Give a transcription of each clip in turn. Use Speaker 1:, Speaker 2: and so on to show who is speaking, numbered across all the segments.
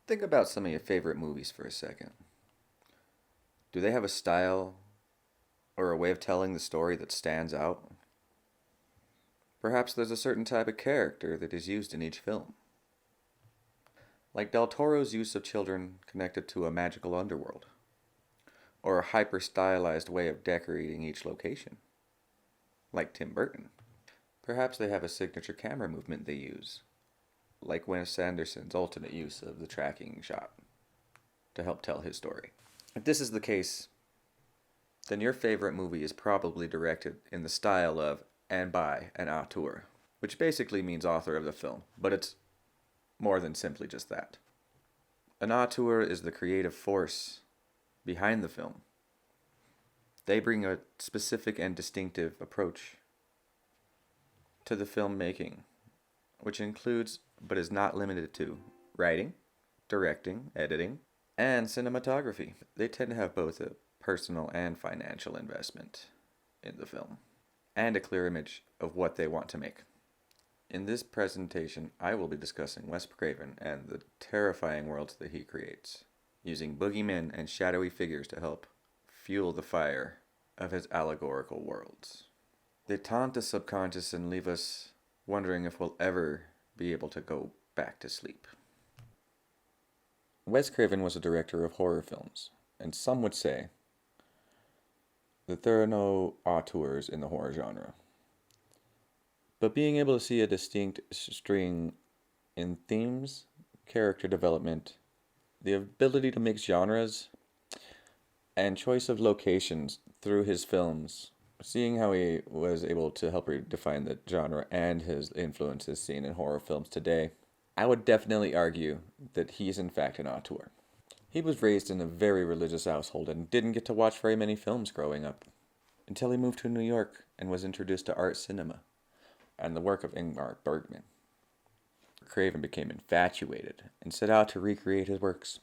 Speaker 1: Think about some of your favorite movies for a second. Do they have a style or a way of telling the story that stands out? Perhaps there's a certain type of character that is used in each film. Like Del Toro's use of children connected to a magical underworld, or a hyper-stylized way of decorating each location. Like Tim Burton. Perhaps they have a signature camera movement they use, like Wes Anderson's alternate use of the tracking shot to help tell his story. If this is the case, then your favorite movie is probably directed in the style of and by an auteur, which basically means author of the film, but it's more than simply just that. An auteur is the creative force behind the film. They bring a specific and distinctive approach to the filmmaking, which includes, but is not limited to, writing, directing, editing, and cinematography. They tend to have both a personal and financial investment in the film, and a clear image of what they want to make. In this presentation, I will be discussing Wes Craven and the terrifying worlds that he creates, using boogeymen and shadowy figures to help fuel the fire of his allegorical worlds. They taunt the subconscious and leave us wondering if we'll ever be able to go back to sleep. Wes Craven was a director of horror films, and some would say that there are no auteurs in the horror genre. But being able to see a distinct string in themes, character development, the ability to mix genres, and choice of locations through his films, seeing how he was able to help redefine the genre and his influences seen in horror films today, I would definitely argue that he is in fact an auteur. He was raised in a very religious household and didn't get to watch very many films growing up, until he moved to New York and was introduced to art cinema and the work of Ingmar Bergman. Craven became infatuated and set out to recreate his works.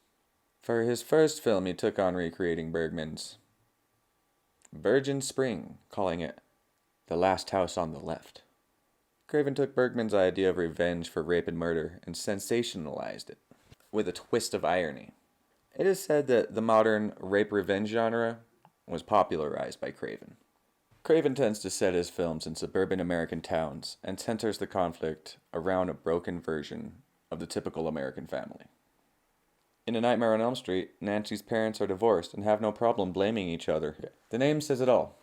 Speaker 1: For his first film, he took on recreating Bergman's Virgin Spring, calling it The Last House on the Left. Craven took Bergman's idea of revenge for rape and murder and sensationalized it with a twist of irony. It is said that the modern rape-revenge genre was popularized by Craven. Craven tends to set his films in suburban American towns and centers the conflict around a broken version of the typical American family. In A Nightmare on Elm Street, Nancy's parents are divorced and have no problem blaming each other. The name says it all.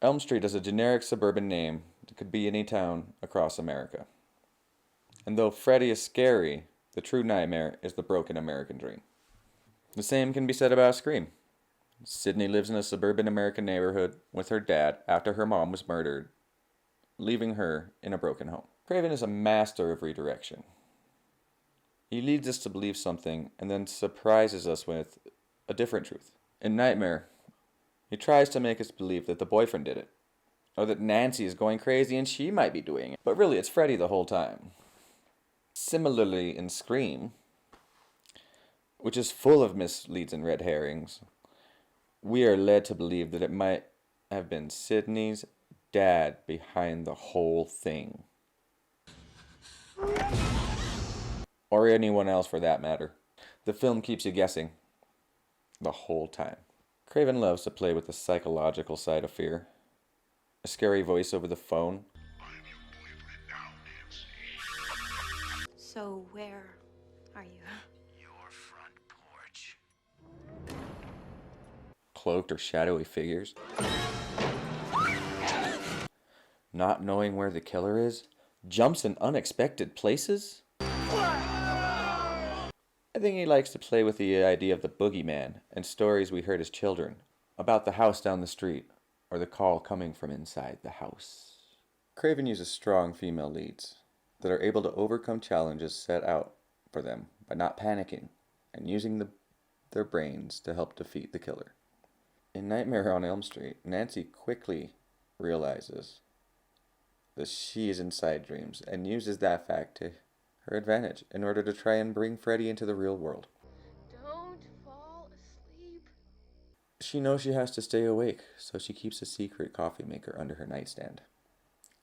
Speaker 1: Elm Street is a generic suburban name that could be any town across America. And though Freddy is scary, the true nightmare is the broken American dream. The same can be said about Scream. Sydney lives in a suburban American neighborhood with her dad after her mom was murdered, leaving her in a broken home. Craven is a master of redirection. He leads us to believe something and then surprises us with a different truth. In Nightmare, he tries to make us believe that the boyfriend did it, or that Nancy is going crazy and she might be doing it, but really it's Freddy the whole time. Similarly in Scream, which is full of misleads and red herrings, we are led to believe that it might have been Sydney's dad behind the whole thing. Or anyone else for that matter. The film keeps you guessing the whole time. Craven loves to play with the psychological side of fear. A scary voice over the phone.
Speaker 2: I'm your boyfriend now, Nancy.
Speaker 3: So where are you?
Speaker 2: Your front porch.
Speaker 1: Cloaked or shadowy figures. Not knowing where the killer is. Jumps in unexpected places. I think he likes to play with the idea of the boogeyman and stories we heard as children about the house down the street or the call coming from inside the house. Craven uses strong female leads that are able to overcome challenges set out for them by not panicking and using their brains to help defeat the killer. In Nightmare on Elm Street, Nancy quickly realizes that she is inside dreams and uses that fact to her advantage in order to try and bring Freddy into the real world.
Speaker 3: Don't fall asleep.
Speaker 1: She knows she has to stay awake, so she keeps a secret coffee maker under her nightstand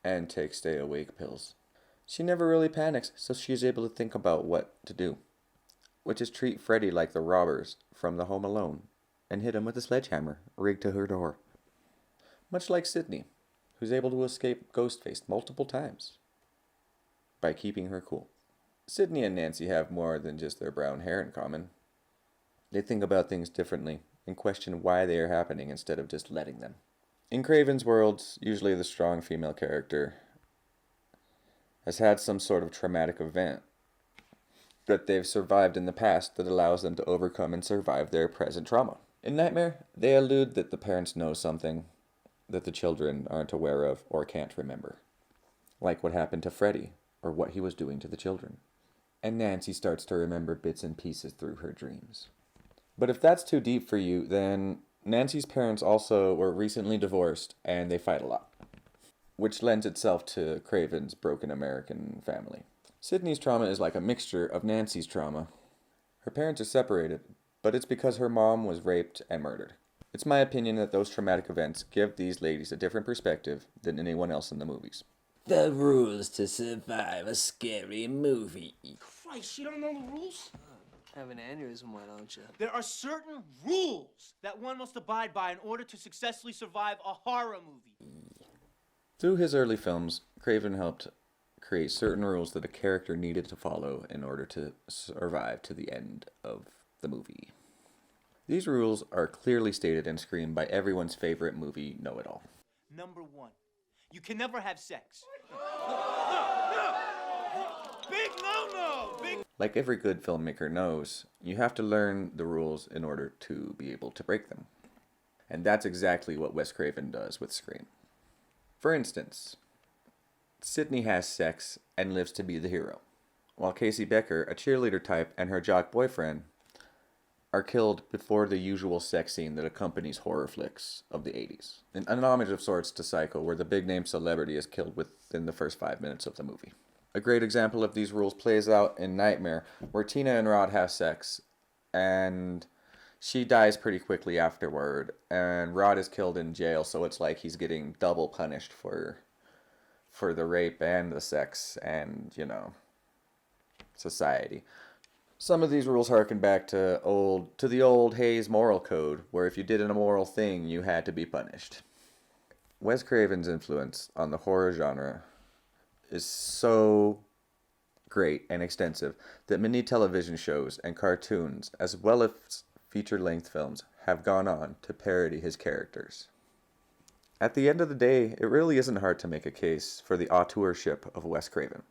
Speaker 1: and takes stay awake pills. She never really panics, so she is able to think about what to do. which is treat Freddy like the robbers from the Home Alone and hit him with a sledgehammer rigged to her door. Much like Sydney, who's able to escape Ghostface multiple times by keeping her cool. Sydney and Nancy have more than just their brown hair in common. They think about things differently and question why they are happening instead of just letting them. In Craven's worlds, usually the strong female character has had some sort of traumatic event that they've survived in the past that allows them to overcome and survive their present trauma. In Nightmare, they allude that the parents know something that the children aren't aware of or can't remember, like what happened to Freddy or what he was doing to the children. And Nancy starts to remember bits and pieces through her dreams. But if that's too deep for you, then Nancy's parents also were recently divorced and they fight a lot, which lends itself to Craven's broken American family. Sydney's trauma is like a mixture of Nancy's trauma. Her parents are separated, but it's because her mom was raped and murdered. It's my opinion that those traumatic events give these ladies a different perspective than anyone else in the movies.
Speaker 4: The rules to survive a scary movie.
Speaker 5: Christ, you don't know the rules?
Speaker 4: Have an aneurysm, why don't you?
Speaker 5: There are certain rules that one must abide by in order to successfully survive a horror movie.
Speaker 1: Through his early films, Craven helped create certain rules that a character needed to follow in order to survive to the end of the movie. These rules are clearly stated and screamed by everyone's favorite movie know-it-all.
Speaker 5: Number 1, you can never have sex. Big no-no! Big...
Speaker 1: Like every good filmmaker knows, you have to learn the rules in order to be able to break them. And that's exactly what Wes Craven does with Scream. For instance, Sydney has sex and lives to be the hero, while Casey Becker, a cheerleader type, and her jock boyfriend are killed before the usual sex scene that accompanies horror flicks of the 80s. An homage of sorts to Psycho, where the big-name celebrity is killed within the first 5 minutes of the movie. A great example of these rules plays out in Nightmare, where Tina and Rod have sex, and she dies pretty quickly afterward, and Rod is killed in jail, so it's like he's getting double punished for the rape and the sex and, society. Some of these rules harken back to the old Hayes moral code, where if you did an immoral thing, you had to be punished. Wes Craven's influence on the horror genre is so great and extensive that many television shows and cartoons, as well as feature-length films, have gone on to parody his characters. At the end of the day, it really isn't hard to make a case for the auteurship of Wes Craven.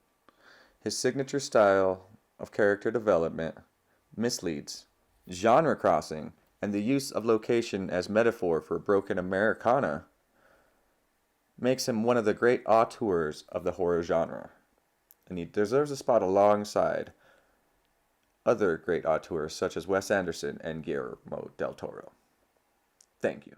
Speaker 1: His signature style of character development, misleads, genre crossing, and the use of location as metaphor for broken Americana makes him one of the great auteurs of the horror genre, and he deserves a spot alongside other great auteurs such as Wes Anderson and Guillermo del Toro. Thank you.